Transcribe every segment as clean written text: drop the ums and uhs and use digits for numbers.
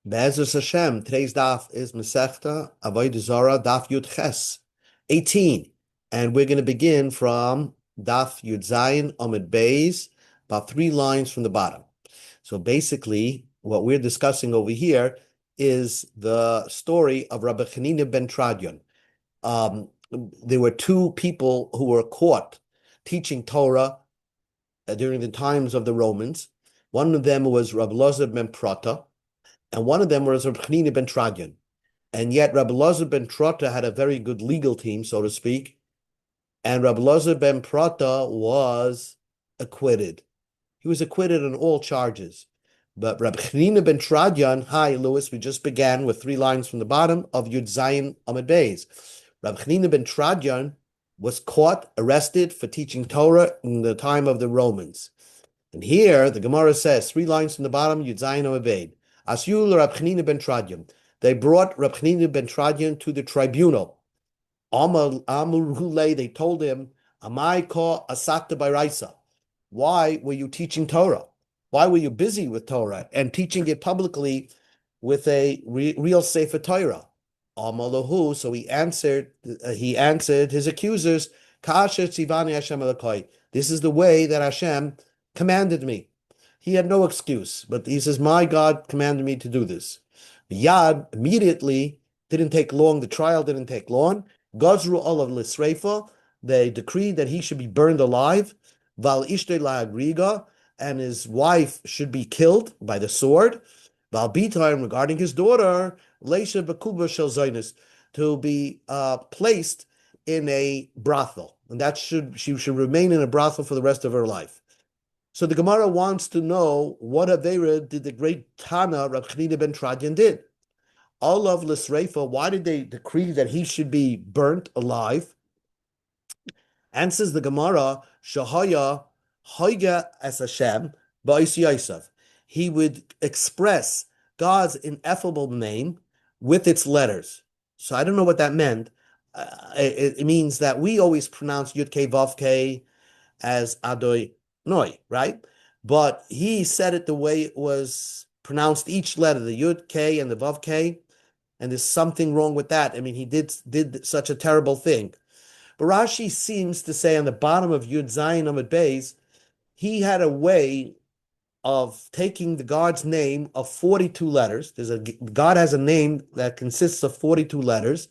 Be'ezus Hashem, today's daf is Masechta Avodah Zarah Daf Yud Ches 18, and we're going to begin from Daf Yud Zayin Amud Beis, about 3 lines from the bottom. So basically, what we're discussing over here is the story of Rabbi Chanina ben Tradion. There were two people who were caught teaching Torah during the times of the Romans. One of them was Rabbi Elazar ben Prata, and one of them was Rabbi Chanina ben Tradion. And yet Rabbi Elazar ben Prata had a very good legal team, so to speak, and Rabbi Elazar ben Prata was acquitted. He was acquitted on all charges. But Rabbi Chanina ben Tradion, hi, Lewis, we just began with 3 lines from the bottom of Yud Zayin Amud Beis. Rabbi Chanina ben Tradion was caught, arrested for teaching Torah in the time of the Romans. And here, the Gemara says, 3 lines from the bottom, Yud Zayin Amud Beis. Asyul Rabbi Chanina ben Tradion. They brought Rabbi Chanina ben Tradion to the tribunal. They told him, Amai ko asakta b'raisa. Why were you teaching Torah? Why were you busy with Torah and teaching it publicly with a real Sefer Torah? Amalahu. So he answered his accusers, Kasher tzivani Hashem Elokai. This is the way that Hashem commanded me. He had no excuse, but he says, my God commanded me to do this. Yad immediately, didn't take long, the trial didn't take long. Gazru olav l'sreifa, they decreed that he should be burned alive. Val ishtei la'agriga, and his wife should be killed by the sword. Val bitaim, regarding his daughter, leisha b'kuba shel zaynis, to be placed in a brothel, and she should remain in a brothel for the rest of her life. So the Gemara wants to know what Avera did the great Tana Rabbi Chanina ben Tradion did. Olav l'sreifa, why did they decree that he should be burnt alive? Answers the Gemara, Shahaya Hoiga as Hashem ba'is Yosef. He would express God's ineffable name with its letters. So I don't know what that meant. It means that we always pronounce Yud Kei Vav Kei as Adoi Noi, right? But he said it the way it was pronounced, each letter, the Yud K and the Vav K, and there's something wrong with that. I mean, he did such a terrible thing. But Rashi seems to say on the bottom of Yud Zayin Amud Beis, he had a way of taking the God's name of 42 letters. God has a name that consists of 42 letters,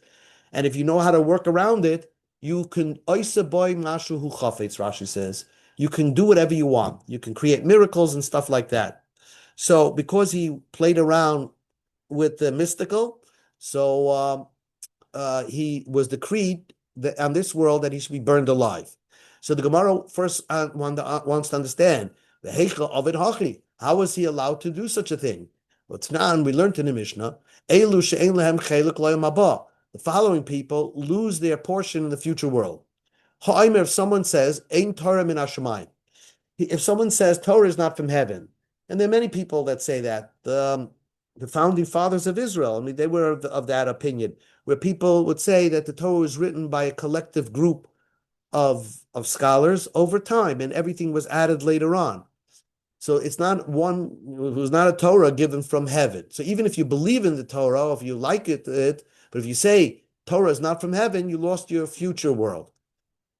and if you know how to work around it, you can oisa boy mashu hu chafetz, Rashi says. You can do whatever you want. You can create miracles and stuff like that. So because he played around with the mystical, so he was decreed that on this world that he should be burned alive. So the Gemara first wants to understand, how was he allowed to do such a thing? Well, we learned in the Mishnah, the following people lose their portion in the future world. If someone says, Ein Torah min hashamayim, if someone says Torah is not from heaven, and there are many people that say that, the founding fathers of Israel, I mean, they were of that opinion, where people would say that the Torah was written by a collective group of scholars over time, and everything was added later on. So it's not it was not a Torah given from heaven. So even if you believe in the Torah, if you like it, but if you say Torah is not from heaven, you lost your future world.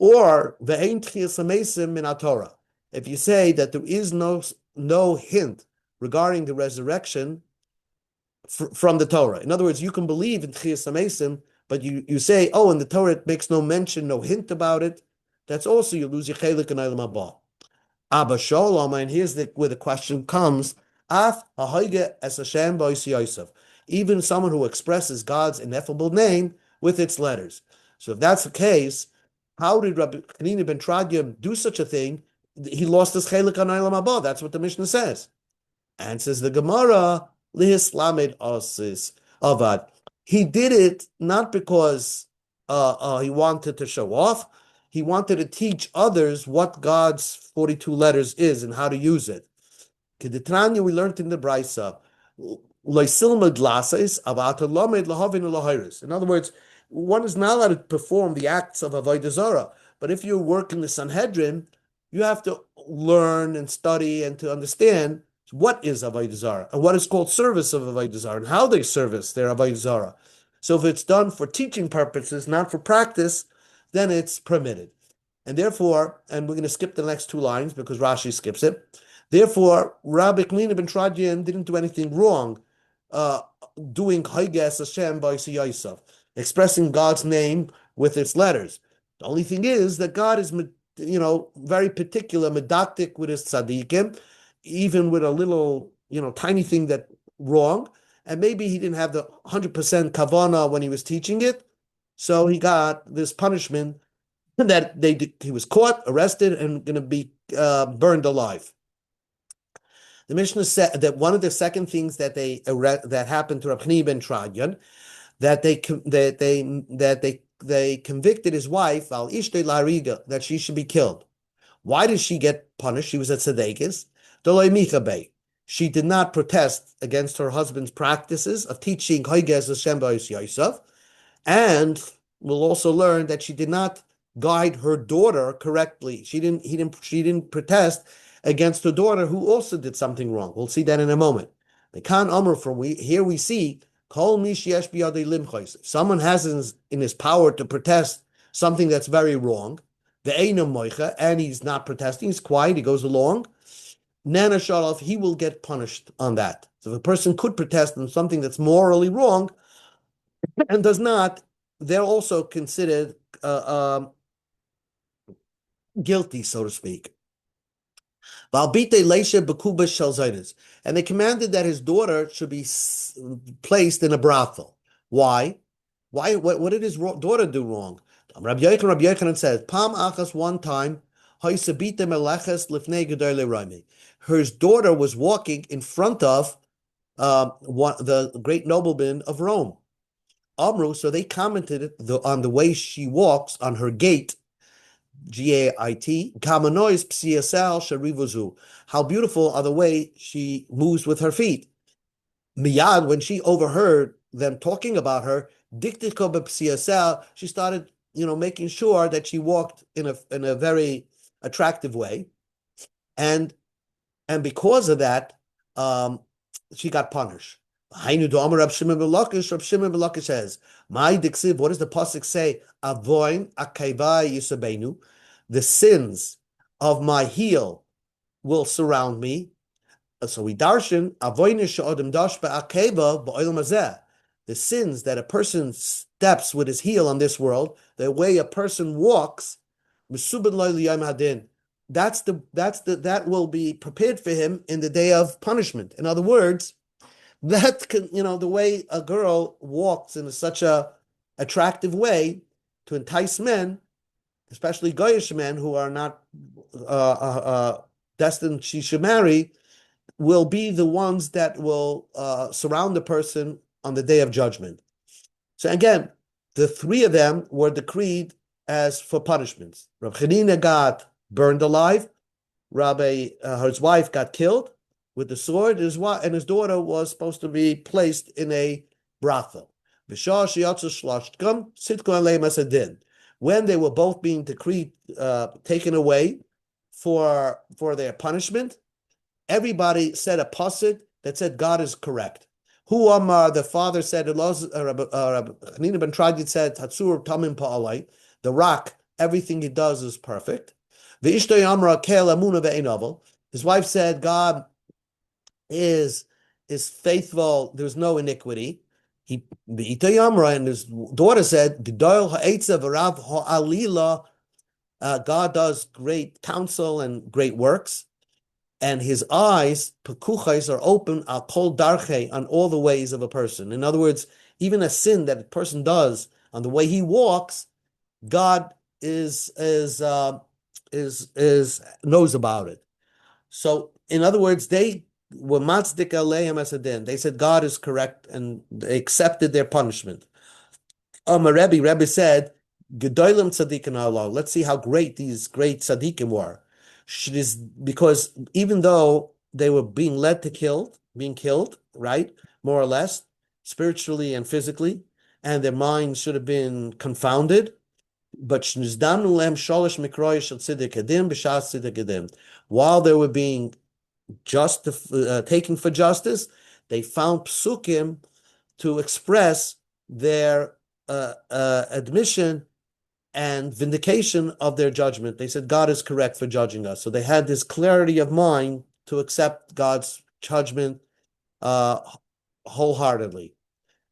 Or ve'ein tchias hamesim min haTorah. If you say that there is no hint regarding the resurrection from the Torah. In other words, you can believe in tchias hamesim, but you say, oh, in the Torah it makes no mention, no hint about it. That's also, you lose your chelik in Olam haba. Abba Shalom, and here's where the question comes: Af hahoige es Hashem ba'is Yosef. Even someone who expresses God's ineffable name with its letters. So if that's the case, how did Rabbi Chanina ben Tradion do such a thing? He lost his chelik on Olam haba. That's what the Mishnah says. And says the Gemara, lihislamed asis avad. He did it not because he wanted to show off. He wanted to teach others what God's 42 letters is and how to use it. Kedetranya, we learned in the Brisa, in other words, one is not allowed to perform the acts of Avodah Zarah, but if you work in the Sanhedrin, you have to learn and study and to understand what is Avodah Zarah and what is called service of Avodah Zarah and how they service their Avodah Zarah. So if it's done for teaching purposes, not for practice, then it's permitted. And therefore, and we're going to skip the next two lines because Rashi skips it. Therefore, Rabbi Klina ben Tradian didn't do anything wrong uh, doing Hayges Hashem by Yosef, expressing God's name with its letters. The only thing is that God is, very particular, medactic with his tzaddikim, even with a little, tiny thing that wrong. And maybe he didn't have the 100% kavana when he was teaching it. So he got this punishment that he was caught, arrested, and going to be burned alive. The Mishnah said that one of the second things that that happened to Rabbi ben Tradian, that they convicted his wife al ishtei lariga, that she should be killed. Why did she get punished? She was at tzedekis. Doloi michabe. She did not protest against her husband's practices of teaching Hoygez Hashem B'Yos Yosef, and we'll also learn that she did not guide her daughter correctly. She didn't protest against her daughter, who also did something wrong. We'll see that in a moment. The Khan Amr here we see Kol mi sheyesh biyadei limchos. If someone has in his power to protest something that's very wrong, the eino moicha, and he's not protesting, he's quiet, he goes along. Nana Sharaf, he will get punished on that. So if a person could protest on something that's morally wrong and does not, they're also considered guilty, so to speak. And they commanded that his daughter should be placed in a brothel. Why? Why? What did his daughter do wrong? Rabbi Yochanan says, Pam achas, one time, her daughter was walking in front of the great nobleman of Rome. Amru, so they commented on the way she walks, on her gait, Gait, kamanois psiasal sharivuzu. How beautiful are the way she moves with her feet. Miyad, when she overheard them talking about her, diktiko b'psiasal, she started, making sure that she walked in a very attractive way, and because of that, she got punished. Hainu do Amar Rab Shimon ben Lakish. Rab Shimon ben Lakish says, "My diksiv." What does the pasuk say? Avoin akayvai yisabenu. The sins of my heel will surround me. So we darshan avoin she'odem dash be'akeva ba'olam hazeh. The sins that a person steps with his heel on this world, the way a person walks, misubed lo liyom hadin. That will be prepared for him in the day of punishment. In other words, that can, the way a girl walks in such a attractive way to entice men, especially Goyish men who are not destined she should marry, will be the ones that will surround the person on the day of judgment. So again, the three of them were decreed as for punishments. Rabbi Chanina got burned alive. His wife got killed with the sword, and his daughter was supposed to be placed in a brothel. When they were both being decreed, taken away for their punishment, everybody said a pasuk that said God is correct. Hu Amar, the father said, Hanina ben Tradit said, Tatsur Tamim Pa'alai, the rock, everything he does is perfect. His wife said, God is faithful, there's no iniquity. And his daughter said, God does great counsel and great works, and his eyes, pekuchais, are open al kol darche, on all the ways of a person. In other words, even a sin that a person does on the way he walks, God is knows about it. So, in other words, they were matzdik aleim asadin. They said God is correct, and they accepted their punishment. Rebbe said, "Gedolim tzaddikim Allah." Let's see how great these great tzaddikim were. Because even though they were being led to being killed, right, more or less, spiritually and physically, and their minds should have been confounded. But while they were being taking for justice, they found psukim to express their admission and vindication of their judgment. They said God is correct for judging us. So they had this clarity of mind to accept God's judgment uh, wholeheartedly.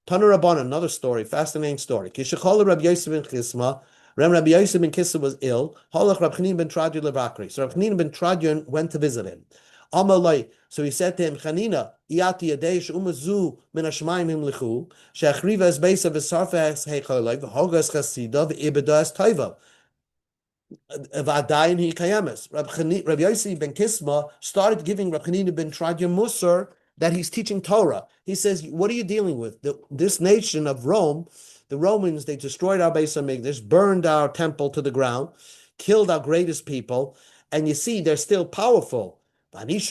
Tanu Rabban, another story, fascinating story. Kishachol Rabbi Yosef ben Chisma, Rabbi Yosef ben Chisma was ill. Holach Rabbi Chanina ben Tradian levakri. So Rabbi Chanina ben Tradian went to visit him. Amalai. So he said to him, Chanina, Iati Yadesh Umazu min Hashmayim Himlichu, Shechriva es Beisa v'Sarfa es Heichalav, Hogas Chasida v'Ibeda es Taiva. Rabbi Yossi ben Kisma started giving Rabbi Chanina ben Tradian Musar that he's teaching Torah. He says, what are you dealing with? This nation of Rome, the Romans, they destroyed our Beis HaMikdash, burned our temple to the ground, killed our greatest people, and you see, they're still powerful. And you're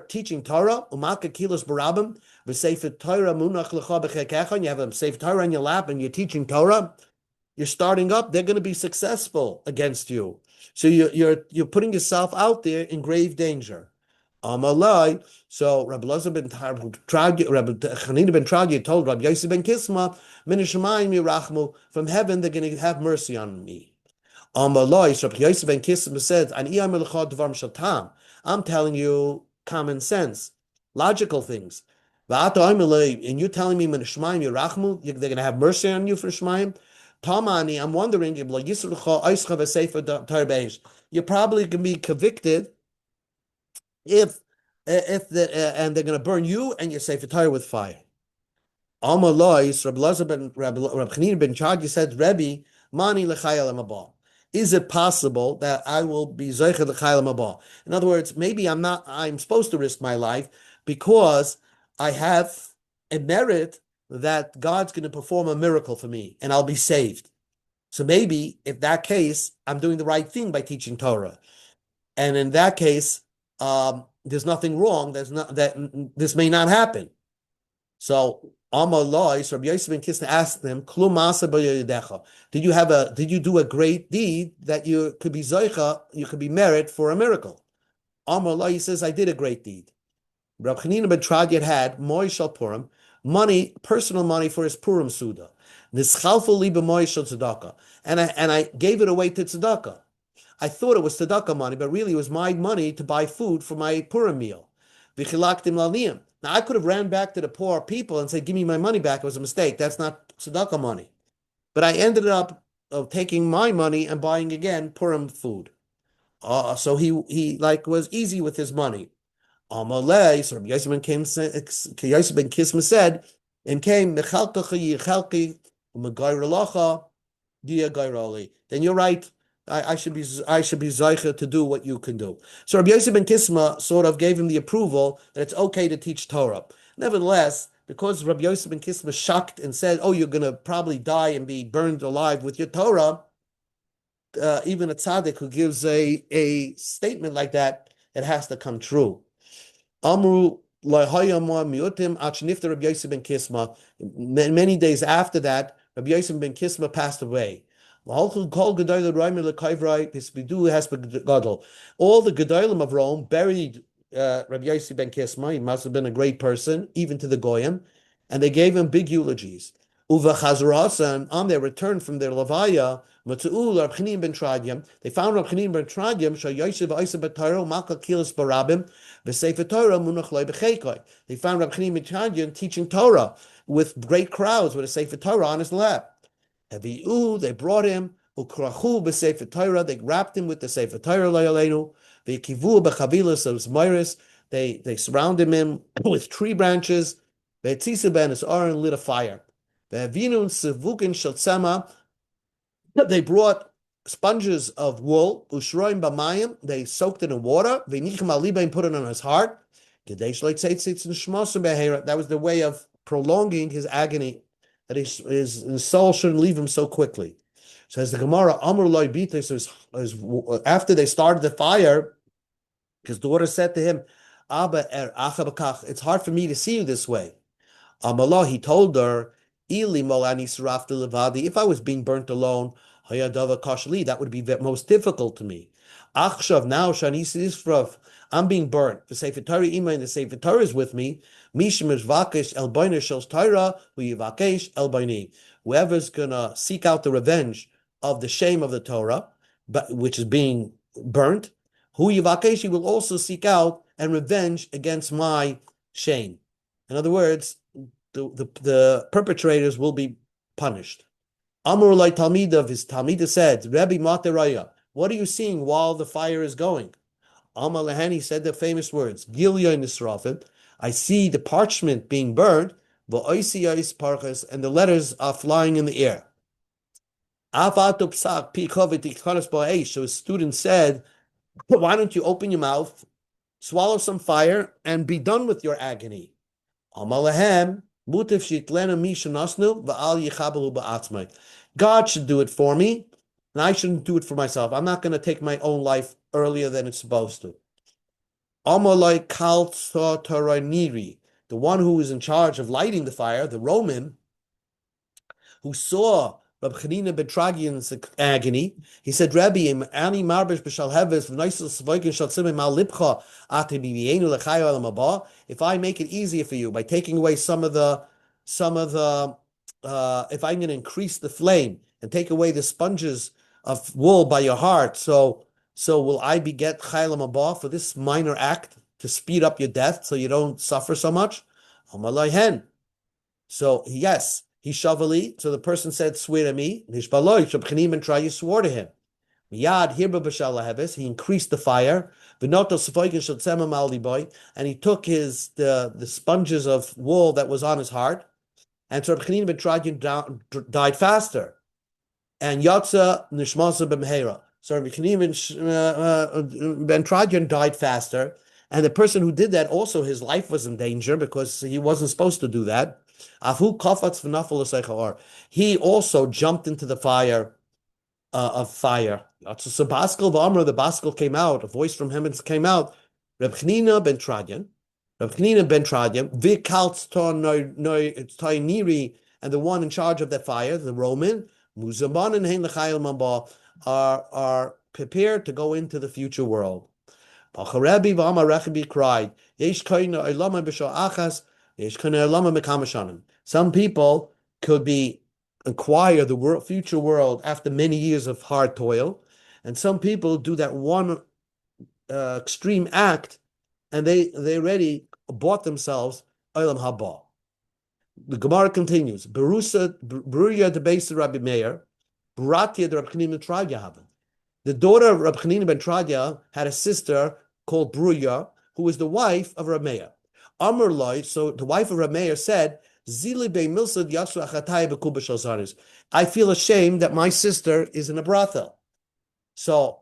teaching Torah, and you have a Sefer Torah in your lap, and you're teaching Torah. You're starting up, they're going to be successful against you. So you're putting yourself out there in grave danger. Amalai. So Rabbi Lazar ben Tradian, Rabbi Chanina ben Tradian told Rabbi Yosef ben Kisma, Min Hashemayim yirachmu, from heaven they're going to have mercy on me. Amalai. So Rabbi Yosef ben Kisma said, I'm telling you common sense, logical things. And you're telling me Min Hashemayim yirachmu, they're going to have mercy on you for Shemayim. Tamani, I'm wondering if you're probably going to be convicted if and they're going to burn you and your Sefer Torah with fire. Amalai, Rabbi Chanina ben Chadi said, Rebbe, mani l'chayel haba. Is it possible that I will be zoicha l'chayel haba? In other words, maybe I'm supposed to risk my life because I have a merit that God's going to perform a miracle for me and I'll be saved. So maybe if that case, I'm doing the right thing by teaching Torah. And in that case, there's nothing wrong. There's not that this may not happen. So Amalai, so Rabbi Yosef ben Kisna asked them, did you do a great deed that you could be zoicha, you could be merit for a miracle? Amalai, he says, I did a great deed. Rabbi Chanina ben Tradian had Moishal Purim, money, personal money for his Purim Suda. Nischalfu li b'moishal tzedakah. And I gave it away to tzedakah. I thought it was tzedakah money, but really it was my money to buy food for my Purim meal. V'chilaktim laliyim. Now I could have ran back to the poor people and said, give me my money back. It was a mistake. That's not tzedakah money. But I ended up taking my money and buying again Purim food. So he like was easy with his money. Amalei, so Rabbi Yosef ben Kisma said, and came mechalkachi yichalki u'megayralacha dia gayrali. Then you're right. I should be zeicha to do what you can do. So Rabbi Yosef ben Kisma sort of gave him the approval that it's okay to teach Torah. Nevertheless, because Rabbi Yosef ben Kisma shocked and said, "Oh, you're going to probably die and be burned alive with your Torah," even a tzaddik who gives a statement like that, it has to come true. Amru miutim achnifta Rabbi Yosef ben Kisma. Many days after that, Rabbi Yosef ben Kisma passed away. All the Gedolim of Rome buried Rabbi Yosef ben Kisma. He must have been a great person, even to the Goyim, and they gave him big eulogies. Uva Chazurasan, on their return from their Levaya, Matzu'ul Rabbi Chanina ben Tradian, they found Rabbi Chanina ben Tradian, Shal Yosef Yosef b'Torah, Malka Kilis Barabim, v'Sefer Torah Munach Loi b'Cheikoi. They found Rabbi Chanina ben Tradian teaching Torah with great crowds with a Sefer Torah on his lap. They brought him, Ukrachu b'Sefer Torah, they wrapped him with the Sefer Torah Layalenu, v'Kivu b'Chavilas of Zmairis, they surrounded him with tree branches, v'Etzisa ben his Aaron lit a fire. They brought sponges of wool, ushroim b'mayim, they soaked it in water, v'nichim aliba, put it on his heart. That was the way of prolonging his agony, that his soul shouldn't leave him so quickly. So as the Gemara, Amr loy bita, so after they started the fire, his daughter said to him, Abba it's hard for me to see you this way. Amalah, he told her, if I was being burnt alone, that would be the most difficult to me. Achshav, now Shani Sisrav, I'm being burnt. The Sefer Torah Ima and the Sefer Torah is with me. Mishim Vakesh El Bainer Shels Torah, who Yivakesh El Baini. Whoever's gonna seek out the revenge of the shame of the Torah, but which is being burnt, who Yivakesh, he will also seek out and revenge against my shame. In other words, the perpetrators will be punished. Amor Lai Talmidav, his Talmidah said, Rebbe Materaya, what are you seeing while the fire is going? Amar Lehani said the famous words, Gilyoy Nisrafim, I see the parchment being burned, V'oisiyais parchas, and the letters are flying in the air. So his student said, why don't you open your mouth, swallow some fire, and be done with your agony? God should do it for me, and I shouldn't do it for myself. I'm not going to take my own life earlier than it's supposed to. The one who is in charge of lighting the fire, the Roman, who saw Rabbi Chanina ben Tragian's agony, he said, Rabbi, ani marbesh b'shal heves v'noisel s'voikin shal tzimim al lipcha ate bivienu l'chayo elam haba. If I make it easier for you by taking away some of the, if I'm going to increase the flame and take away the sponges of wool by your heart, so will I beget chaylam haba for this minor act to speed up your death so you don't suffer so much? Amalai hen. So yes. Hishavali, so the person said, swear to me. Nishbaloi, Shabchanim and Traya swore to him. Miyad hirba b'shal laheves, he increased the fire. V'noto s'foikin shel tzemem al liboy, and he took the sponges of wool that was on his heart. And so Shabchanim ben Traya died faster. And Yatza nishmasa b'mheira. So Shabchanim ben Traya died faster. And the person who did that also, his life was in danger because he wasn't supposed to do that. He also jumped into the fire of fire. So the Baskel came out, a voice from heaven came out. Reb Chanina ben Tradian, and the one in charge of that fire, the Roman, are prepared to go into the future world. Cried, some people could acquire the future world after many years of hard toil, and some people do that one extreme act, and they already bought themselves Olam Haba. The Gemara continues, Beruya de Beis Rabbi Meir, Baratia de Rabbi Chanina ben Tradia. The daughter of Rabbi Chanina ben Tradia had a sister called Beruya, who was the wife of Rabbi Meir. Amr Loi, so the wife of Rabbi Meir said, I feel ashamed that my sister is in a brothel. So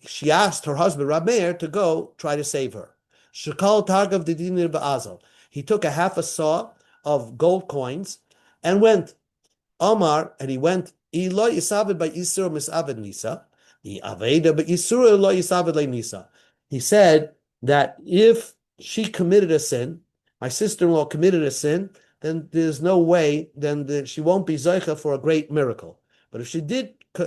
she asked her husband, Rabbi Meir, to go try to save her. Shekal Targav Didinir Ba'azal. He took a half a saw of gold coins and went. Omar, and he went, he said that if she committed a sin, my sister-in-law committed a sin, then there's no way, then she won't be Zoicha for a great miracle. But if she did she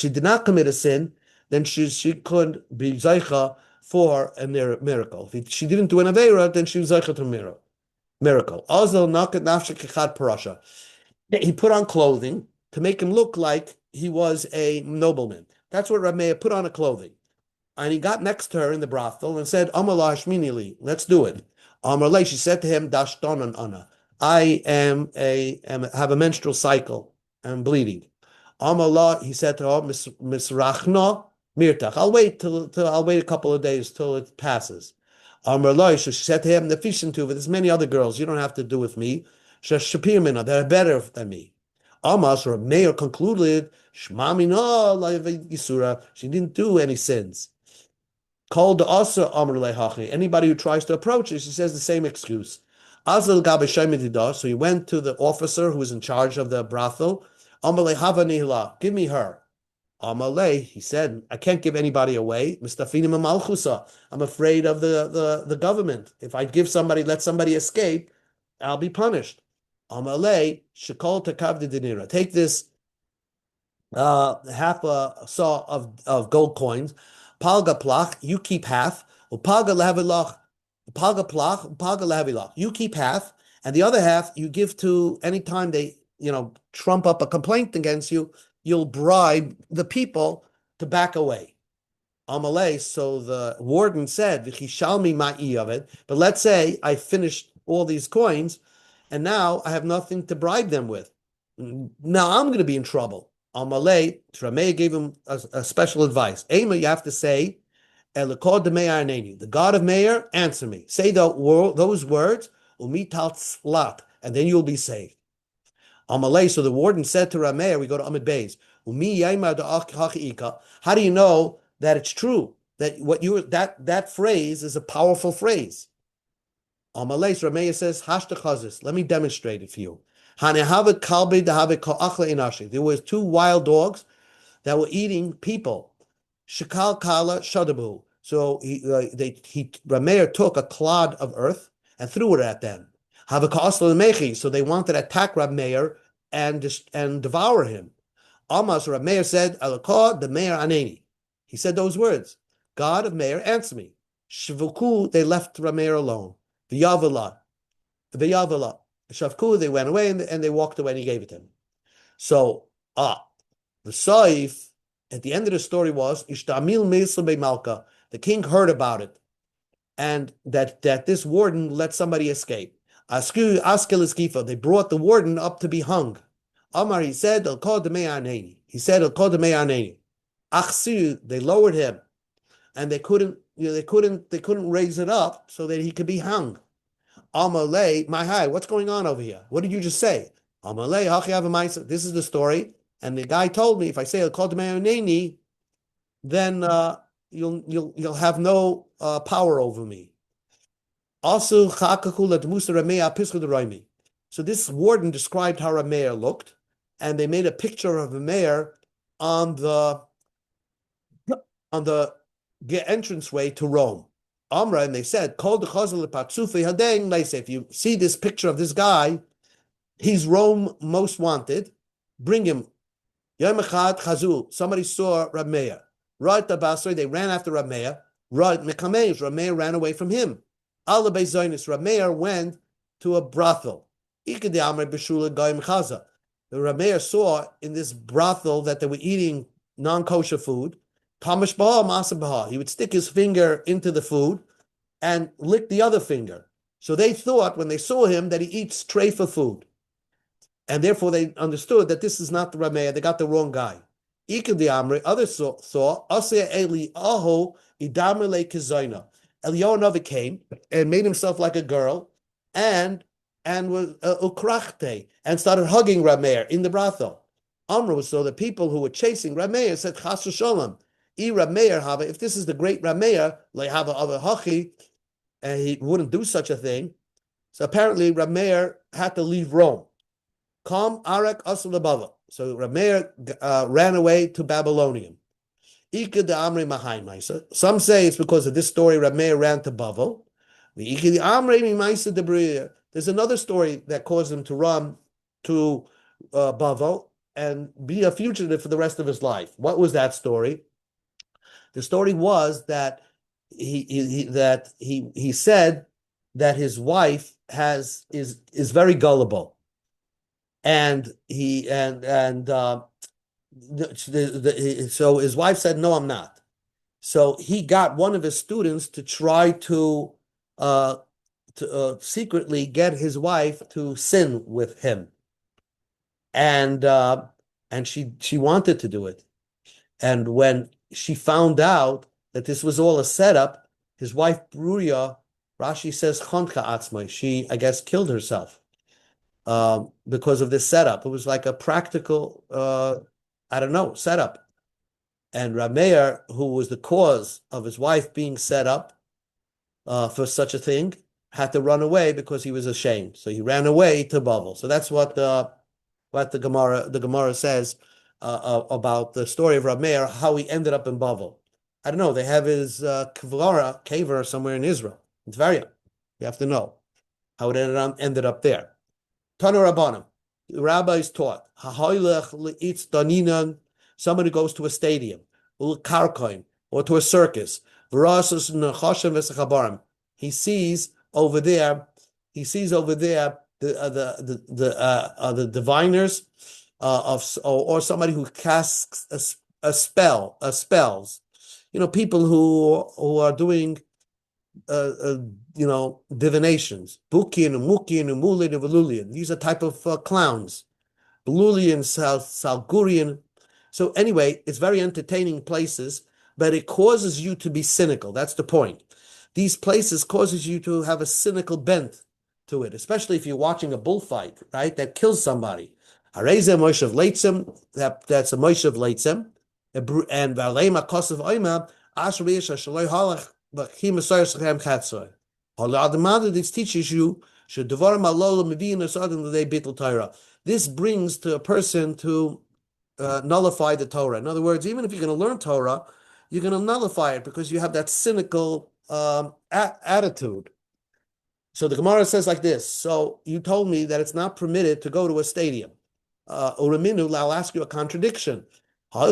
did not commit a sin, then she could be Zoicha for a miracle. If she didn't do an Aveira, then she was Zoicha to a miracle. He put on clothing to make him look like he was a nobleman. That's what Rav Meir put on a clothing. And he got next to her in the brothel and said, Amar Hashminili, let's do it. Amar she said to him, Dashtonan Ana, I have a menstrual cycle. I'm bleeding. Amar he said to her, Misrachna Mirtach. I'll wait a couple of days till it passes. Amar so she said to him, Nefishin there's many other girls. You don't have to do with me. Shapir Mina, they're better than me. Amar, so Meir concluded, Shmamina Yisura, she didn't do any sins. Called the Asa Amr Lehachi. Anybody who tries to approach it, she says the same excuse. Azal Gabe so he went to the officer who was in charge of the brothel. Amr Lehava Nihla, give me her. Amr he said, I can't give anybody away. Mistafinim Malchusa. I'm afraid of the government. If I let somebody escape, I'll be punished. Amr Shekol Takav de Dinira. Take this half a saw of gold coins. Palga plach, you keep half. Upalga lehavilach, palga plach, upalga lehavilach. You keep half, and the other half you give to any time they, trump up a complaint against you, you'll bribe the people to back away. Amalei, so the warden said, V'chishalmi ma'i of it. But let's say I finished all these coins, and now I have nothing to bribe them with. Now I'm going to be in trouble. Amalei, Rameh gave him a special advice. Ema, you have to say, Elikod de Meir Aneni, the God of Meir, answer me. Say those words, umital tzlat, and then you'll be saved. Amalei, so the warden said to Rameir, we go to Amid Beis, how do you know that it's true? That that phrase is a powerful phrase. Amalei, so Rameir says, Hashtachazis, let me demonstrate it for you. There was two wild dogs that were eating people. Shakal Kala Shadabu. So Rameir took a clod of earth and threw it at them. So they wanted to attack Rab Meir and devour him. Almas Rab Meir said, Alakah the Meir Aneni. He said those words. God of Meir, answer me. Shvuku, they left Rab Meir alone. V'yavala. Shavku, they went away and they walked away and he gave it to him. So, the Saif, at the end of the story was, Ishtamil Meisla Malka. The king heard about it and that this warden let somebody escape. Askel Eskifa, they brought the warden up to be hung. Amar, he said, He said, Achsu, they lowered him, and they couldn't raise it up so that he could be hung. Amalei, my hi, what's going on over here? What did you just say? Amalei, this is the story, and the guy told me if I say then you'll have no power over me. Also, so this warden described how Rameir looked, and they made a picture of Rameir on the entranceway to Rome. Amra, and they said, if you see this picture of this guy, he's Rome most wanted. Bring him. Somebody saw Rameir. They ran after Rameir. Rameir ran away from him. Rameir went to a brothel. The Rameir saw in this brothel that they were eating non-kosher food. He would stick his finger into the food and lick the other finger. So they thought when they saw him that he eats treifa food. And therefore they understood that this is not the Rameir, they got the wrong guy. Others saw, Eliyahu came and made himself like a girl and was ukrachte and started hugging Rameir in the brothel. Amru, so the people who were chasing Rameir said, Chas v'sholom, Rameir hava, if this is the great Rameir, lehava ava hachi, and he wouldn't do such a thing. So apparently Rameir had to leave Rome. Kam arak asul abava. So Rameir ran away to Babylonian. Some say it's because of this story Rameir ran to Bavel. There's another story that caused him to run to Bavel and be a fugitive for the rest of his life. What was that story? The story was that he said that his wife is very gullible, and so his wife said, "No, I'm not." So he got one of his students to try to secretly get his wife to sin with him, and she wanted to do it, and when she found out that this was all a setup, his wife Bruria, Rashi says, "Chonka atzmai," she, I guess, killed herself because of this setup. It was like a practical, setup. And Rameir, who was the cause of his wife being set up for such a thing, had to run away because he was ashamed. So he ran away to Bavel. So that's what the Gemara says about the story of Rameir, how he ended up in Bavel. I don't know. They have his kever somewhere in Israel. It's very. You have to know how it ended up there. Tanu Rabbanim. The rabbis taught, Somebody goes to a stadium, karkoin, or to a circus. He sees over there. He sees over there the diviners or somebody who casts spells. People who are doing divinations. Bukin and Mukin and Mulin and Velulian. These are type of clowns. Belulian, Salgurian. So anyway, it's very entertaining places, but it causes you to be cynical. That's the point. These places causes you to have a cynical bent to it, especially if you're watching a bullfight, right? That kills somebody. That's a Moshe of Leitzim. And Valema Kosav Oima, Ashrish Shaloi Halach, Bakim Asar Chatzoi. This teaches you should devar malol mevin asadim l'day bittul Torah. This brings to a person to nullify the Torah. In other words, even if you're going to learn Torah, you're going to nullify it because you have that cynical attitude. So the Gemara says like this. So you told me that it's not permitted to go to a stadium. Uraminu, I'll ask you a contradiction. You're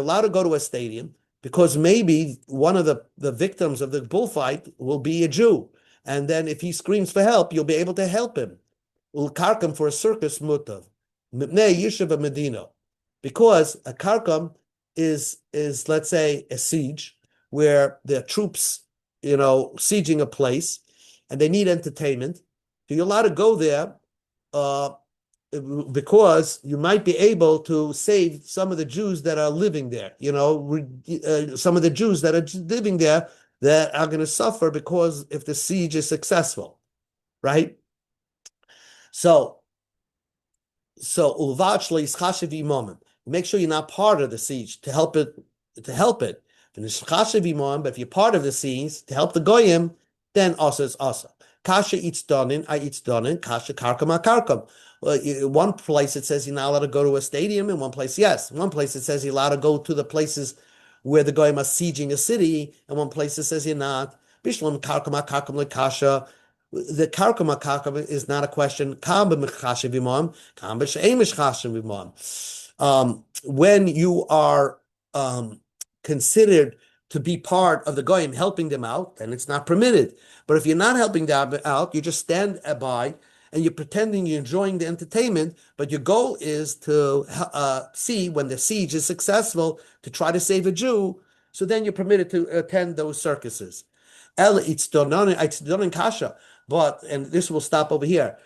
allowed to go to a stadium because maybe one of the victims of the bullfight will be a Jew. And then if he screams for help, you'll be able to help him. Karkam for a circus mutav. Yishuv Medina. Because a karkam is let's say a siege where the troops, sieging a place and they need entertainment. So you're allowed to go there because you might be able to save some of the Jews that are living there. Some of the Jews that are living there that are going to suffer because if the siege is successful, right? So ulvachli is chashiv imam. Make sure you're not part of the siege to help it. But if you're part of the siege to help the goyim, then also it's also. Kasha eats donin, I eats donin. Kasha karkam karkam. One place it says you're not allowed to go to a stadium. In one place, yes. In one place it says you're allowed to go to the places where the goyim are sieging a city. And one place it says you're not. Bishlam karkam karkam lekasha. The karkam karkam is not a question. When you are considered to be part of the goyim helping them out, then it's not permitted. But if you're not helping them out, you just stand by and you're pretending you're enjoying the entertainment, but your goal is to see when the siege is successful to try to save a Jew, so then you're permitted to attend those circuses. Kasha. But, and this will stop over here,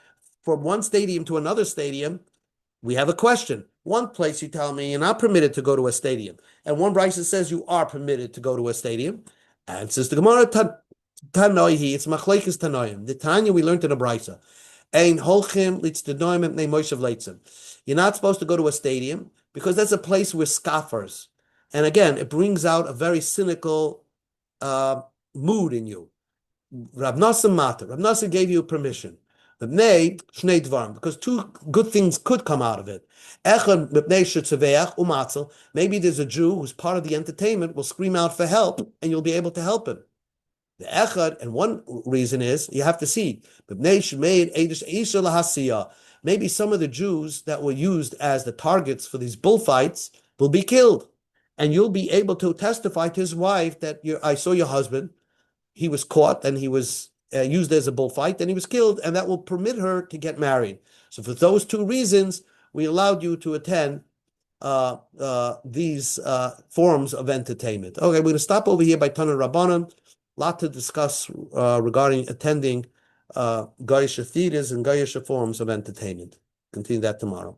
from one stadium to another stadium, we have a question. One place you tell me you're not permitted to go to a stadium, and one brisa says you are permitted to go to a stadium. And says the Gemara Tanoihi, it's machlekes Tanoim. The Tanya we learned in the brisa. Ein holchim litztenoim and Moshe of Leitzim. You're not supposed to go to a stadium because that's a place with scoffers. And again, it brings out a very cynical mood in you. Rav Nosson Mater. Rav Nosson gave you permission. Because two good things could come out of it. Maybe there's a Jew who's part of the entertainment, will scream out for help, and you'll be able to help him. The echad, and one reason is you have to see. Maybe some of the Jews that were used as the targets for these bullfights will be killed, and you'll be able to testify to his wife that I saw your husband. He was caught and he was used as a bullfight and he was killed, and that will permit her to get married. So for those two reasons, we allowed you to attend these forms of entertainment. Okay, we're going to stop over here by Tana Rabbanan. A lot to discuss regarding attending Gaisha theaters and Gaisha forms of entertainment. Continue that tomorrow.